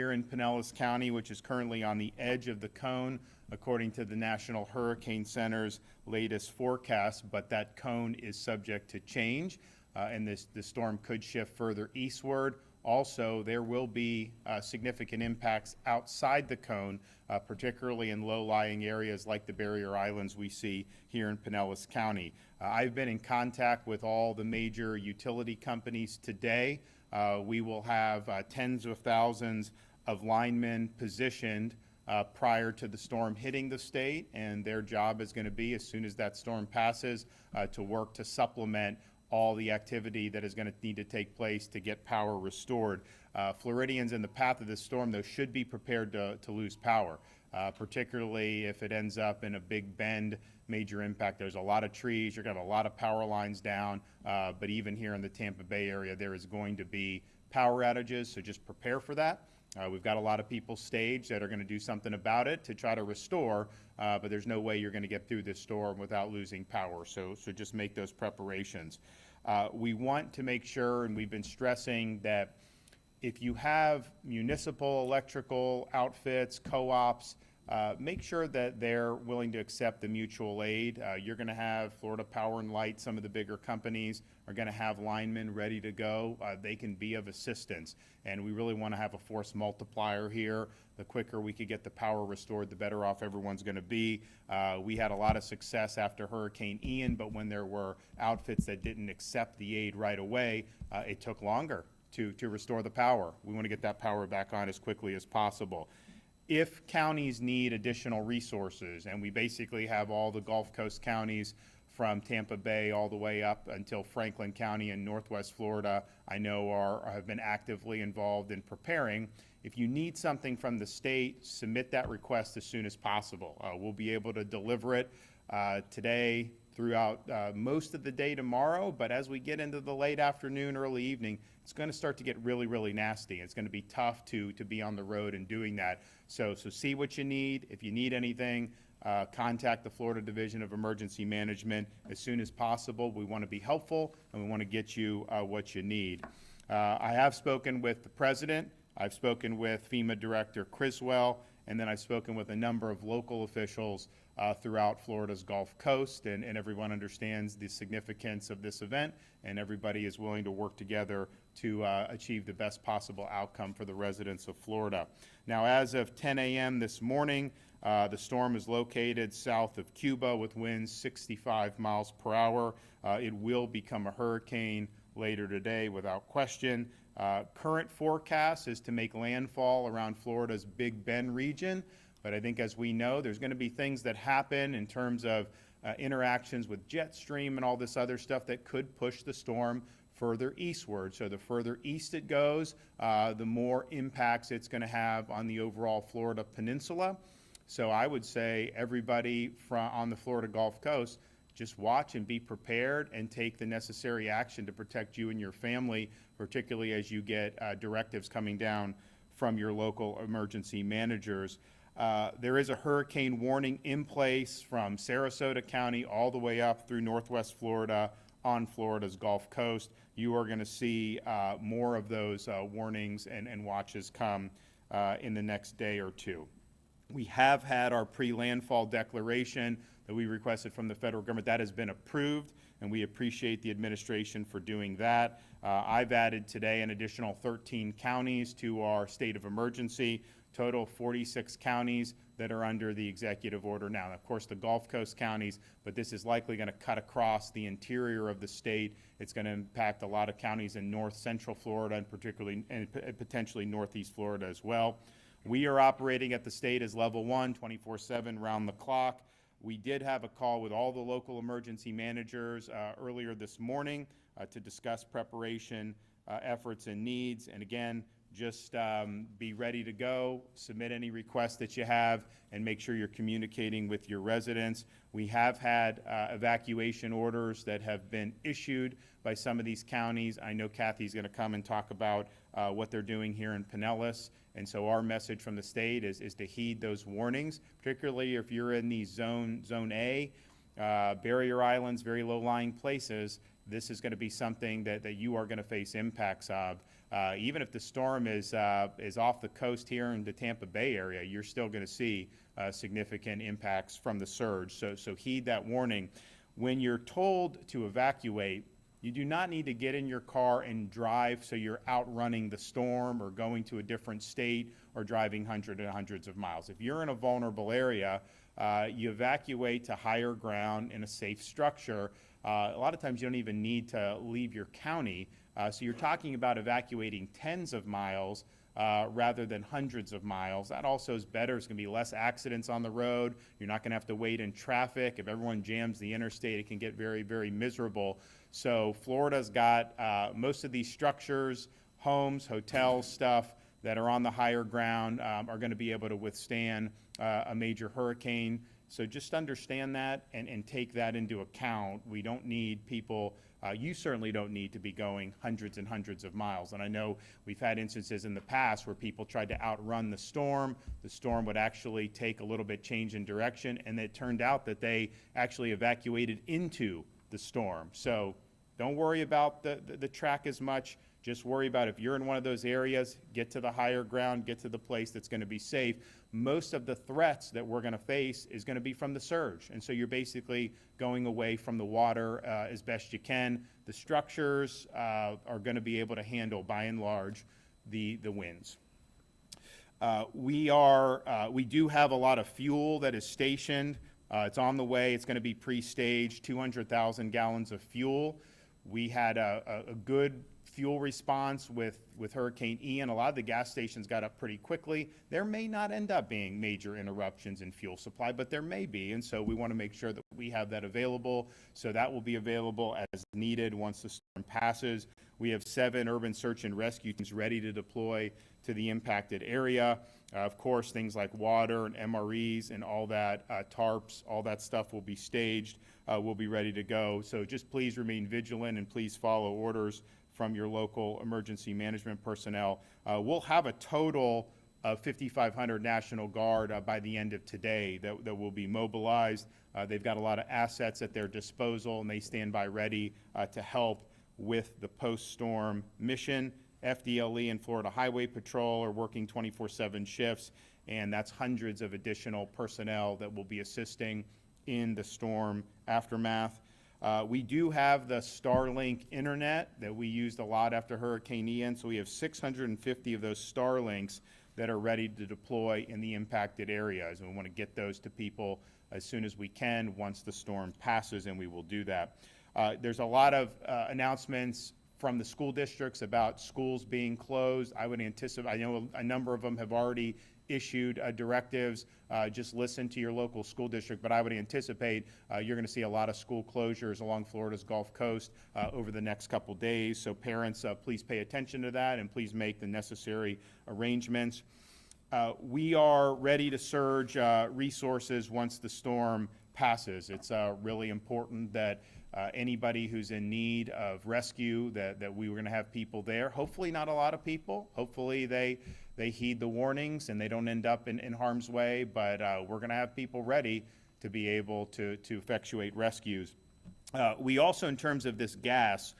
here in Pinellas County, which is currently on the edge of the cone, according to the National Hurricane Center's latest forecast, but that cone is subject to change, and the storm could shift further eastward. Also, there will be significant impacts outside the cone, particularly in low-lying areas like the barrier islands we see here in Pinellas County. I've been in contact with all the major utility companies today. We will have tens of thousands of linemen positioned prior to the storm hitting the state, and their job is going to be, as soon as that storm passes, to work to supplement all the activity that is going to need to take place to get power restored. Floridians in the path of this storm, though, should be prepared to lose power, particularly if it ends up in a Big Bend major impact. There's a lot of trees, you're going to have a lot of power lines down, but even here in the Tampa Bay area, there is going to be power outages, so just prepare for that. We've got a lot of people staged that are going to do something about it to try to restore, but there's no way you're going to get through this storm without losing power, so just make those preparations. We want to make sure, and we've been stressing, that if you have municipal electrical outfits, co-ops, make sure that they're willing to accept the mutual aid. You're going to have Florida Power and Light, some of the bigger companies are going to have linemen ready to go. They can be of assistance, and we really want to have a force multiplier here. The quicker we could get the power restored, the better off everyone's going to be. We had a lot of success after Hurricane Ian, but when there were outfits that didn't accept the aid right away, it took longer to restore the power. We want to get that power back on as quickly as possible. If counties need additional resources, and we basically have all the Gulf Coast counties from Tampa Bay all the way up until Franklin County in Northwest Florida, I know have been actively involved in preparing. If you need something from the state, submit that request as soon as possible. We'll be able to deliver it today, throughout most of the day tomorrow, but as we get into the late afternoon, early evening, it's going to start to get really, really nasty. It's going to be tough to be on the road and doing that. So see what you need. If you need anything, contact the Florida Division of Emergency Management as soon as possible. We want to be helpful, and we want to get you what you need. I have spoken with the President. I've spoken with FEMA Director Criswell, and then I've spoken with a number of local officials throughout Florida's Gulf Coast, and everyone understands the significance of this event, and everybody is willing to work together to achieve the best possible outcome for the residents of Florida. Now, as of 10 a.m. this morning, the storm is located south of Cuba with winds 65 miles per hour. It will become a hurricane later today without question. Current forecast is to make landfall around Florida's Big Bend region, but I think, as we know, there's going to be things that happen in terms of interactions with jet stream and all this other stuff that could push the storm further eastward. So the further east it goes, the more impacts it's going to have on the overall Florida peninsula. So I would say everybody on the Florida Gulf Coast, just watch and be prepared and take the necessary action to protect you and your family, particularly as you get directives coming down from your local emergency managers. There is a hurricane warning in place from Sarasota County all the way up through Northwest Florida on Florida's Gulf Coast. You are going to see more of those warnings and watches come in the next day or two. We have had our pre-landfall declaration that we requested from the federal government. That has been approved, and we appreciate the administration for doing that. I've added today an additional 13 counties to our state of emergency, total 46 counties that are under the executive order now. Of course, the Gulf Coast counties, but this is likely going to cut across the interior of the state. It's going to impact a lot of counties in north central Florida and particularly and potentially northeast Florida as well. We are operating at the state as level 1, 24/7, round the clock. We did have a call with all the local emergency managers earlier this morning to discuss preparation efforts and needs. And again, just be ready to go, submit any requests that you have, and make sure you're communicating with your residents. We have had evacuation orders that have been issued by some of these counties. I know Kathy's going to come and talk about what they're doing here in Pinellas. And so our message from the state is to heed those warnings, particularly if you're in the zone A, barrier islands, very low-lying places. This is going to be something that you are going to face impacts of. Even if the storm is off the coast here in the Tampa Bay area, you're still going to see significant impacts from the surge. So heed that warning. When you're told to evacuate, you do not need to get in your car and drive so you're outrunning the storm or going to a different state or driving hundreds and hundreds of miles. If you're in a vulnerable area, you evacuate to higher ground in a safe structure. A lot of times you don't even need to leave your county. So you're talking about evacuating tens of miles rather than hundreds of miles. That also is better. There's going to be less accidents on the road. You're not going to have to wait in traffic. If everyone jams the interstate, it can get very, very miserable. So Florida's got most of these structures, homes, hotels, stuff that are on the higher ground are going to be able to withstand a major hurricane. So just understand that and take that into account. We don't need people, you certainly don't need to be going hundreds and hundreds of miles. And I know we've had instances in the past where people tried to outrun the storm. The storm would actually take a little bit change in direction, and it turned out that they actually evacuated into the storm. So don't worry about the track as much. Just worry about if you're in one of those areas, get to the higher ground, get to the place that's going to be safe. Most of the threats that we're going to face is going to be from the surge. And so you're basically going away from the water as best you can. The structures are going to be able to handle, by and large, the winds. We do have a lot of fuel that is stationed. It's on the way. It's going to be pre-staged, 200,000 gallons of fuel. We had a good fuel response with Hurricane Ian. A lot of the gas stations got up pretty quickly. There may not end up being major interruptions in fuel supply, but there may be, and so we want to make sure that we have that available. So that will be available as needed once the storm passes. We have 7 urban search and rescue teams ready to deploy to the impacted area. Of course, things like water and MREs and all that, tarps, all that stuff will be staged, will be ready to go. So just please remain vigilant and please follow orders from your local emergency management personnel. We'll have a total of 5,500 National Guard by the end of today that will be mobilized. They've got a lot of assets at their disposal, and they stand by ready to help with the post-storm mission. FDLE and Florida Highway Patrol are working 24/7 shifts, and that's hundreds of additional personnel that will be assisting in the storm aftermath. We do have the Starlink internet that we used a lot after Hurricane Ian, so we have 650 of those Starlinks that are ready to deploy in the impacted areas, and we want to get those to people as soon as we can once the storm passes, and we will do that. There's a lot of announcements from the school districts about schools being closed. I would anticipate, I know a number of them have already issued directives. Just listen to your local school district, but I would anticipate you're going to see a lot of school closures along Florida's Gulf Coast over the next couple days. So parents, please pay attention to that and please make the necessary arrangements. We are ready to surge resources once the storm passes. It's really important that anybody who's in need of rescue, that we were going to have people there. Hopefully not a lot of people. Hopefully they heed the warnings and they don't end up in harm's way, but we're going to have people ready to be able to effectuate rescues. We also, in terms of this gas,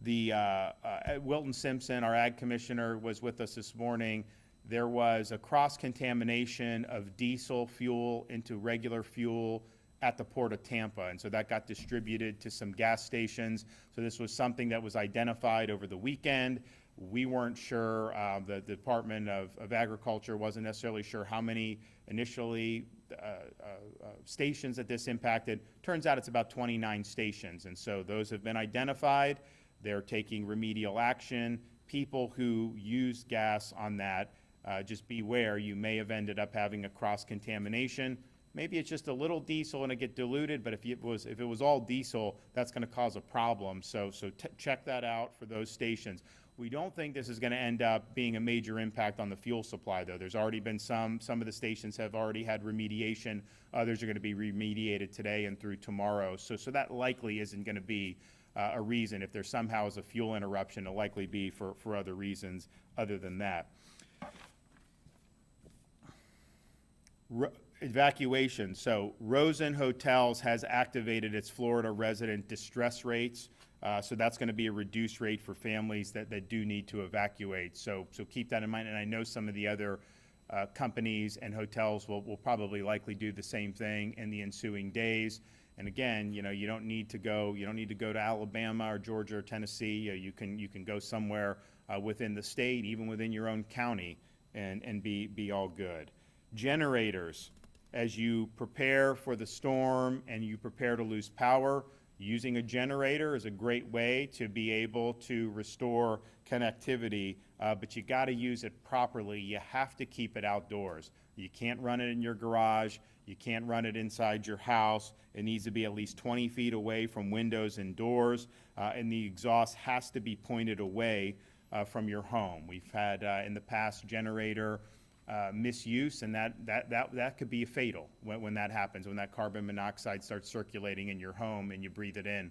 Wilton Simpson, our ag commissioner, was with us this morning. There was a cross-contamination of diesel fuel into regular fuel at the Port of Tampa, and so that got distributed to some gas stations. So this was something that was identified over the weekend. We weren't sure, the Department of Agriculture wasn't necessarily sure how many initially stations that this impacted. Turns out it's about 29 stations, and so those have been identified. They're taking remedial action. People who used gas on that, just beware, you may have ended up having a cross-contamination. Maybe it's just a little diesel and it get diluted, but if it was all diesel, that's going to cause a problem. So check that out for those stations. We don't think this is going to end up being a major impact on the fuel supply, though. There's already been some of the stations have already had remediation. Others are going to be remediated today and through tomorrow. So that likely isn't going to be a reason. If there somehow is a fuel interruption, it'll likely be for other reasons other than that. Evacuation. So Rosen Hotels has activated its Florida resident distress rates. So that's going to be a reduced rate for families that do need to evacuate. So keep that in mind. And I know some of the other companies and hotels will probably likely do the same thing in the ensuing days. And again, you don't need to go to Alabama or Georgia or Tennessee. You can go somewhere within the state, even within your own county, and be all good. Generators, as you prepare for the storm and you prepare to lose power, using a generator is a great way to be able to restore connectivity, but you got to use it properly. You have to keep it outdoors. You can't run it in your garage. You can't run it inside your house. It needs to be at least 20 feet away from windows and doors, and the exhaust has to be pointed away from your home. We've had in the past generator misuse, and that could be fatal when that happens, when that carbon monoxide starts circulating in your home and you breathe it in.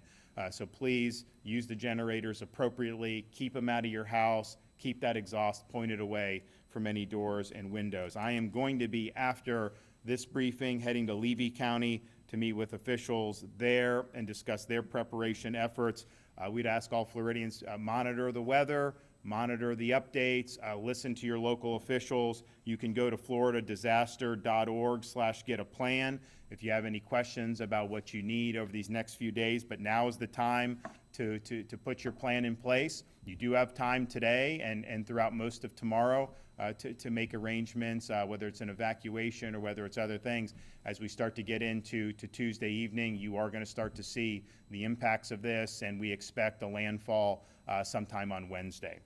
So please use the generators appropriately, keep them out of your house, keep that exhaust pointed away from any doors and windows. I am going to be, after this briefing, heading to Levy County to meet with officials there and discuss their preparation efforts. We'd ask all Floridians monitor the weather, monitor the updates, listen to your local officials. You can go to floridadisaster.org/get-a-plan if you have any questions about what you need over these next few days, but now is the time to put your plan in place. You do have time today and throughout most of tomorrow to make arrangements, whether it's an evacuation or whether it's other things. As we start to get into Tuesday evening, you are going to start to see the impacts of this, and we expect a landfall sometime on Wednesday.